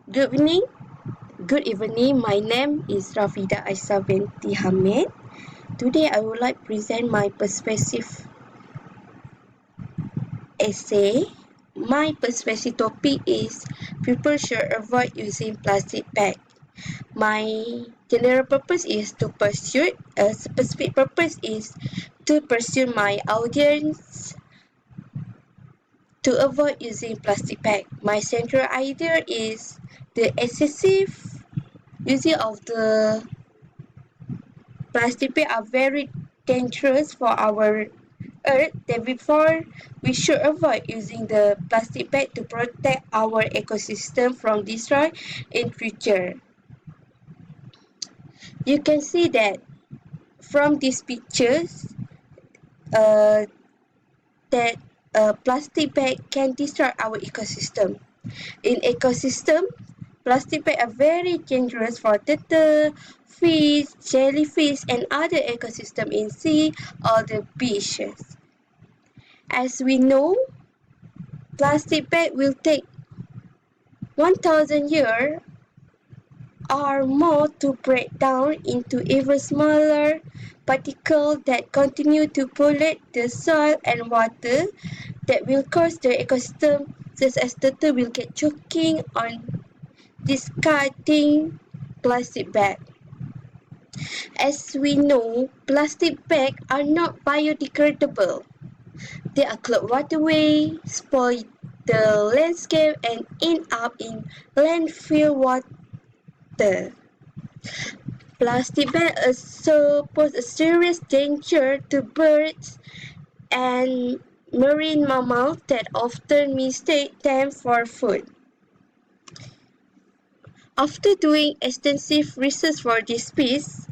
Good evening. Good evening. My name is Rafida Aisa binti Hamid. Today I would like to present my perspective essay. My perspective topic is people should avoid using plastic bag. My general purpose is to pursue. A specific purpose is to pursue my audience to avoid using plastic bag. My central idea is the excessive using of the plastic bag are very dangerous for our earth. Therefore, we should avoid using the plastic bag to protect our ecosystem from destroy in future. You can see that from these pictures uh, that a plastic bag can destroy our ecosystem. In ecosystem, plastic bags are very dangerous for turtle, fish, jellyfish, and other ecosystem in sea or the beaches. As we know, plastic bag will take 1,000 years or more to break down into even smaller particles that continue to pollute the soil and water that will cause the ecosystem such as turtle will get choking on discarding plastic bag. As we know, plastic bags are not biodegradable. They occlude waterway, spoil the landscape and end up in landfill water. Plastic bags also pose a serious danger to birds and marine mammals that often mistake them for food. After doing extensive research for this piece,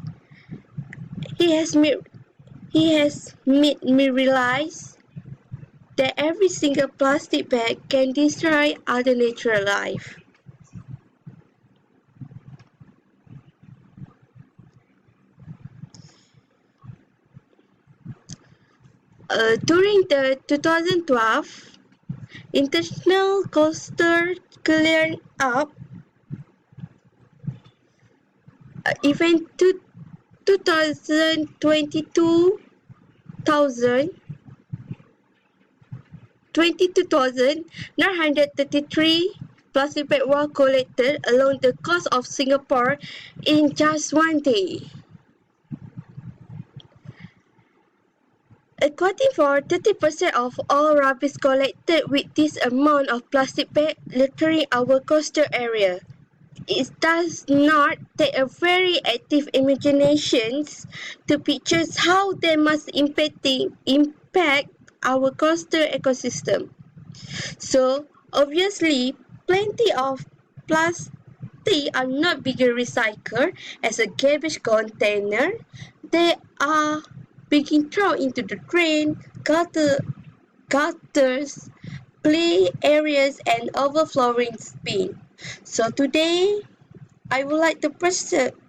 he has made me realize that every single plastic bag can destroy other natural life. During the 2012 International Coastal Clean Up event 2022 22,933 plastic bags were collected along the coast of Singapore in just one day. Accounting for 30% of all rubbish collected with this amount of plastic bag littering our coastal area. It does not take a very active imagination to picture how they must impact our coastal ecosystem. So, obviously, plenty of plastic are not being recycled as a garbage container. They are being thrown into the drain, gutters, play areas, and overflowing bin. So today, I would like to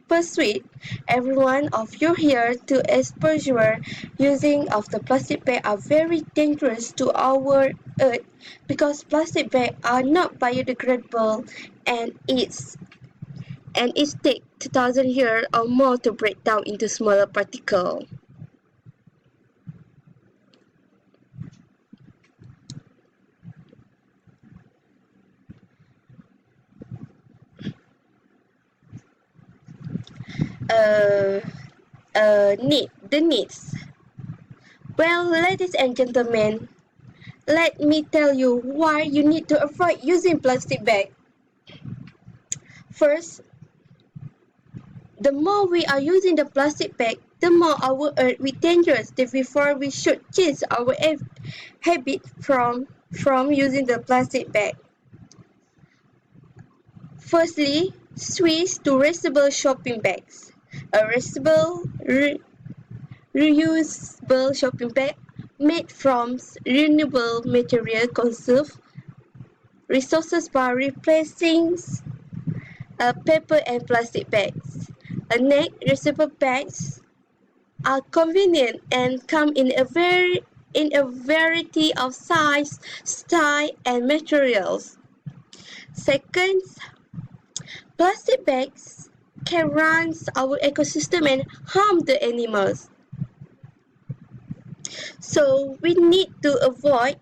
persuade every one of you here to exposure using of the plastic bag are very dangerous to our earth because plastic bags are not biodegradable and it takes 2,000 years or more to break down into smaller particles. Uh, the needs. Well, ladies and gentlemen, let me tell you why you need to avoid using plastic bag. First, the more we are using the plastic bag, the more our earth will dangerous. Therefore, we should change our habit from using the plastic bag. Firstly, switch to reusable shopping bags. A reusable shopping bag made from renewable material conserve resources by replacing paper and plastic bags. Reusable bags are convenient and come in a variety of size, style, and materials. Second, Plastic bags can run our ecosystem and harm the animals. So we need to avoid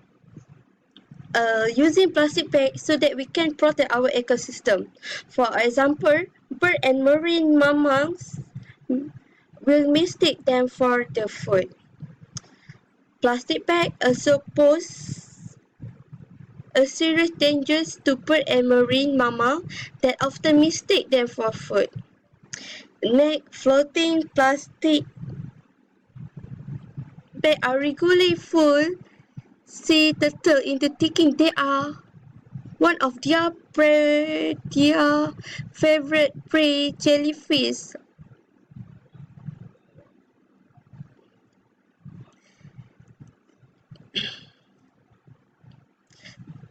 using plastic bags so that we can protect our ecosystem. For example, bird and marine mammals will mistake them for the food. Plastic bags also pose a serious danger to bird and marine mammals that often mistake them for food. Next, floating plastic bags are regularly full sea turtle into thinking they are one of their favorite prey jellyfish.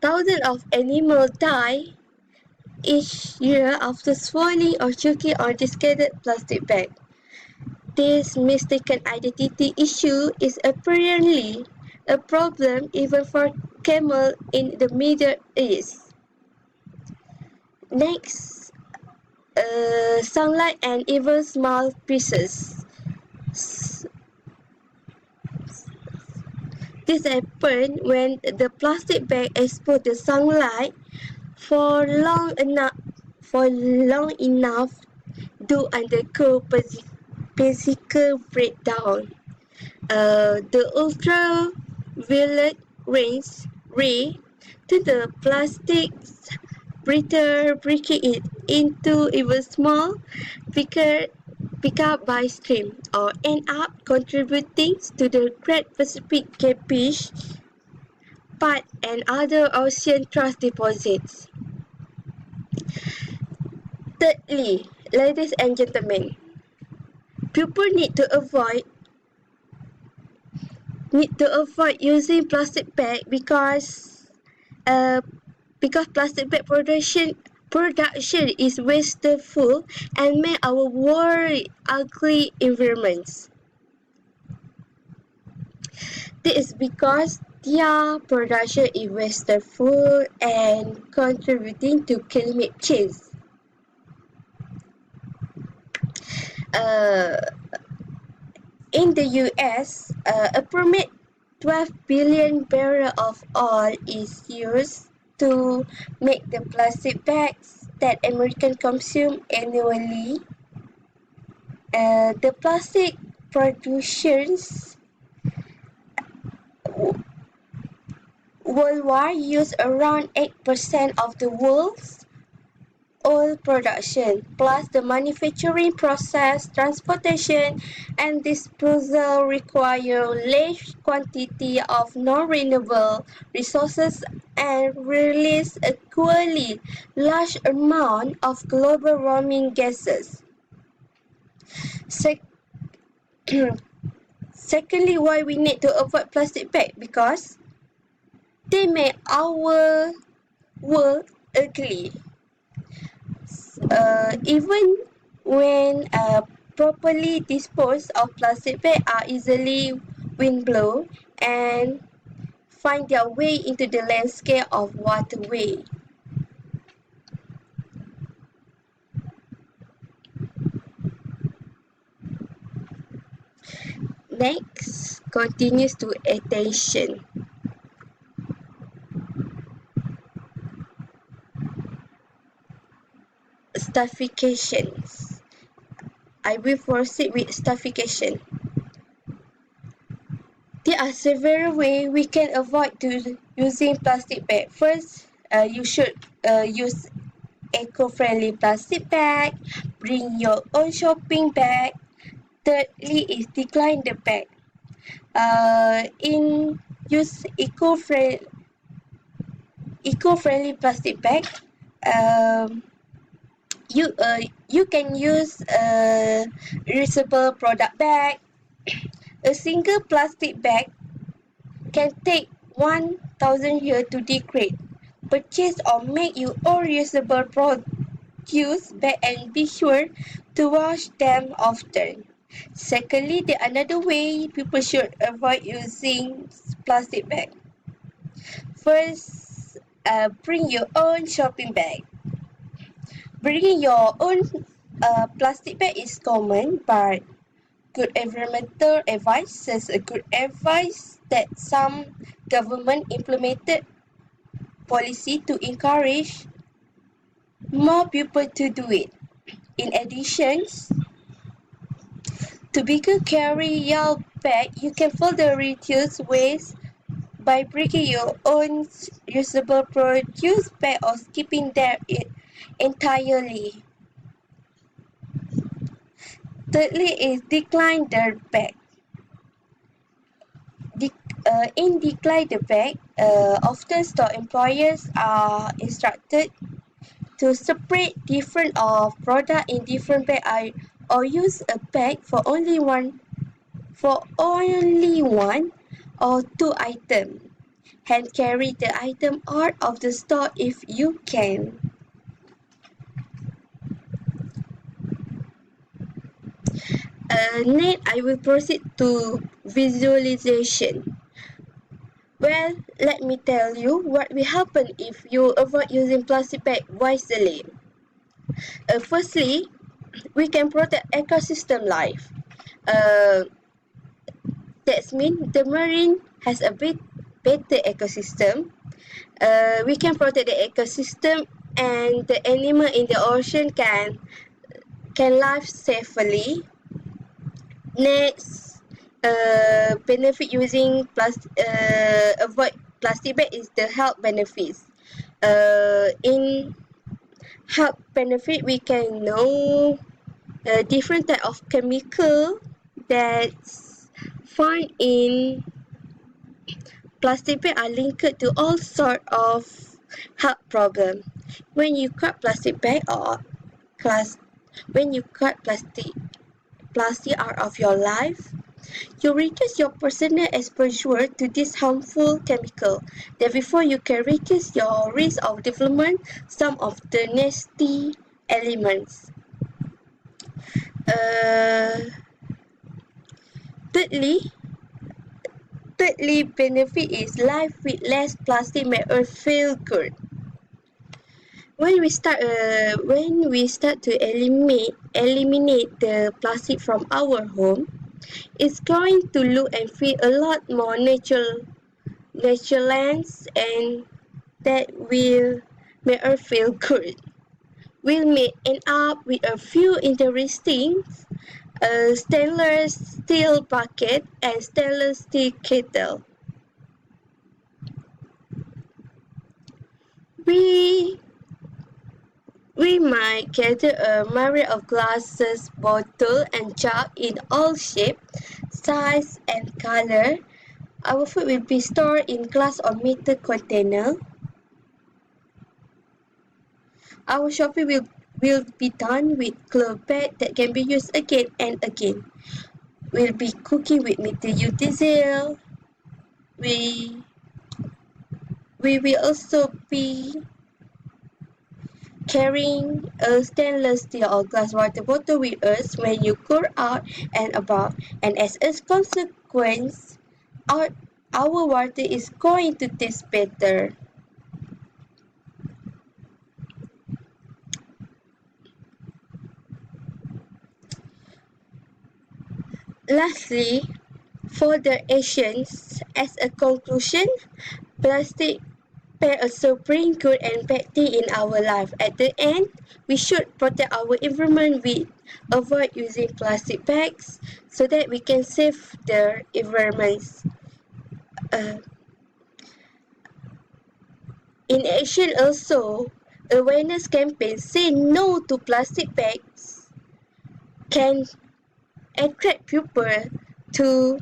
Thousands of animals die each year after swallowing or choking on discarded plastic bag. This mistaken identity issue is apparently a problem even for camels in the Middle East. Next, sunlight and even small pieces. This happens when the plastic bag exposed to sunlight for long enough to undergo physical breakdown. The ultraviolet rays ray to the plastics breaking it into even small picker pick up by stream or end up contributing to the Great Pacific Catfish Pat and other ocean trash deposits. Thirdly, ladies and gentlemen, people need to avoid using plastic bag uh, because plastic bag production is wasteful and make our world ugly environments. This is because their production is wasteful and contributing to climate change. Uh, in the US, a permit 12 billion barrels of oil is used to make the plastic bags that Americans consume annually. The plastic productions worldwide use around 8% of the world's oil production, plus the manufacturing process, transportation, and disposal require large quantity of non-renewable resources and release equally large amount of global warming gases. Sec- Secondly, why we need to avoid plastic bag? Because they make our world ugly. Even when properly disposed of plastic bags are easily windblown and find their way into the landscape of waterway. Next, continues to attention. Stuffications. I will proceed with stuffication. There are several ways we can avoid using plastic bag. First, you should use eco-friendly plastic bag. Bring your own shopping bag. Thirdly, is decline the bag. In use eco-friendly plastic bag. Um, you can use a reusable product bag. A single plastic bag can take 1,000 years to degrade. Purchase or make your own reusable produce bag and be sure to wash them often. Secondly, the another way people should avoid using plastic bag. First, bring your own shopping bag. Bringing your own plastic bag is common, but good environmental advice is a good advice that some government implemented policy to encourage more people to do it. In addition, to bigger carry your bag, you can further reduce waste by bringing your own usable produce bag or skipping them entirely. Thirdly is decline the bag. In decline the bag, often store employers are instructed to separate different of product in different bag or use a bag for only one or two items. Hand carry the item out of the store if you can. Next, I will proceed to visualization. Well, let me tell you what will happen if you avoid using plastic bag wisely. Firstly, we can protect ecosystem life. Uh, that means the marine has a bit better ecosystem. We can protect the ecosystem and the animal in the ocean can live safely. Next, benefit using avoid plastic bag is the health benefits. In health benefit, we can know different type of chemical that's found in plastic bag are linked to all sort of health problem. When you cut plastic bag or class, when you cut plastic out of your life, you reduce your personal exposure to this harmful chemical. Therefore, you can reduce your risk of development some of the nasty elements. Uh, thirdly, thirdly, benefit is life with less plastic make us feel good. When we start to eliminate the plastic from our home, it's going to look and feel a lot more natural lands, and that will make us feel good. We may end up with a few interesting stainless steel bucket and stainless steel kettle. We we might gather a myriad of glasses, bottle and jug in all shape, size and color. Our food will be stored in glass or metal container. Our shopping will be done with cloth bag that can be used again and again. We'll be cooking with metal utensil. We we will also be carrying a stainless steel or glass water bottle with us when you go out and about, and as a consequence, our, our water is going to taste better. Lastly, for the Asians, as a conclusion, plastic play a supreme good and bad thing in our life. At the end, we should protect our environment with avoid using plastic bags so that we can save the environment. Uh, in action also, awareness campaigns say no to plastic bags can attract people to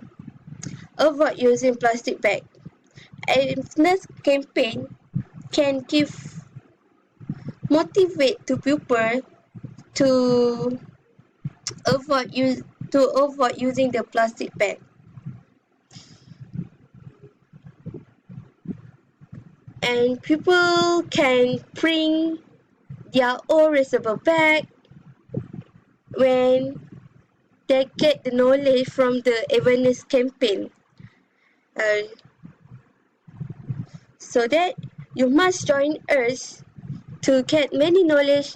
avoid using plastic bag. Awareness campaign can give motivate to people to avoid use to avoid using the plastic bag, and people can bring their own reusable bag when they get the knowledge from the awareness campaign, uh, so that you must join us to get many knowledge